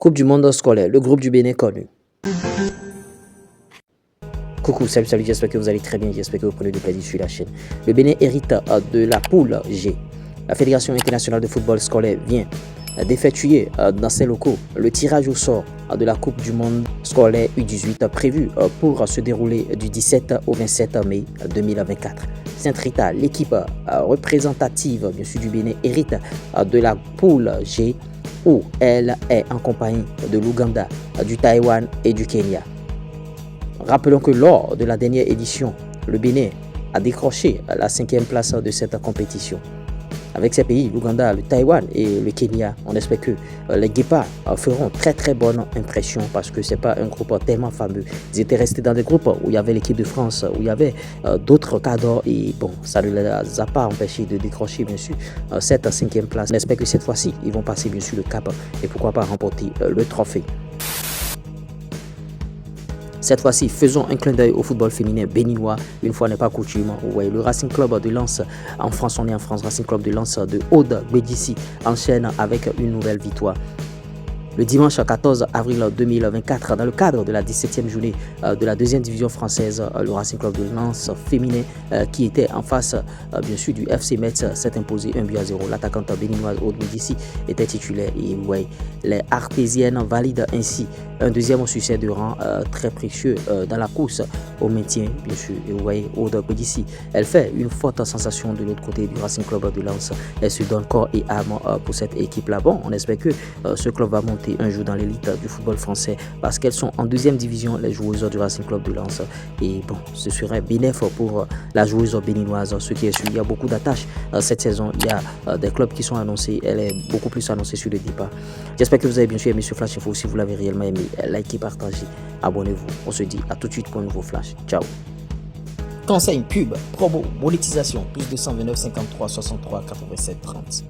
Coupe du monde scolaire, le groupe du Bénin connu. Coucou, salut, j'espère que vous allez très bien, j'espère que vous prenez du plaisir sur la chaîne. Le Bénin hérite de la poule G. La Fédération internationale de football scolaire vient d'effectuer dans ses locaux le tirage au sort de la Coupe du monde scolaire U18 prévue pour se dérouler du 17 au 27 mai 2024. Sainte Rita, l'équipe représentative bien sûr du Bénin, hérite de la poule G où elle est en compagnie de l'Ouganda, du Taïwan et du Kenya. Rappelons que lors de la dernière édition, le Bénin a décroché la 5e place de cette compétition. Avec ces pays, l'Ouganda, le Taïwan et le Kenya, on espère que les Guépards feront très bonne impression parce que ce n'est pas un groupe tellement fameux. Ils étaient restés dans des groupes où il y avait l'équipe de France, où il y avait d'autres cadres et bon, ça ne les a pas empêchés de décrocher bien sûr cette 5e place. On espère que cette fois-ci, ils vont passer bien sûr le cap et pourquoi pas remporter le trophée. Cette fois-ci, faisons un clin d'œil au football féminin béninois. Une fois n'est pas coutume. Ouais, le Racing Club de Lens, en France, on est en France, Racing Club de Lens de Aude Bédissi enchaîne avec une nouvelle victoire. Le dimanche 14 avril 2024, dans le cadre de la 17e journée de la 2e division française, le Racing Club de Lens féminin qui était en face bien sûr du FC Metz s'est imposé 1-0. L'attaquante béninoise Aude Bédissi était titulaire et ouais, les Artésiennes valident ainsi un deuxième succès de rang très précieux dans la course au maintien bien sûr. Et ouais, Aude Bédissi, elle fait une forte sensation de l'autre côté du Racing Club de Lens. Elle se donne corps et âme pour cette équipe-là. Bon, on espère que ce club va monter un jour dans l'élite du football français parce qu'elles sont en 2e division, les joueuses du Racing Club de Lens. Et bon, ce serait bénéf pour la joueuse béninoise. Ce qui est sûr, il y a beaucoup d'attaches cette saison. Il y a des clubs qui sont annoncés. Elle est beaucoup plus annoncée sur le départ. J'espère que vous avez bien sûr aimé ce Flash Info. Si vous l'avez réellement aimé, likez, partagez, abonnez-vous. On se dit à tout de suite pour un nouveau Flash. Ciao. Conseil, pub, promo, monétisation, plus 229 53 63 87 30.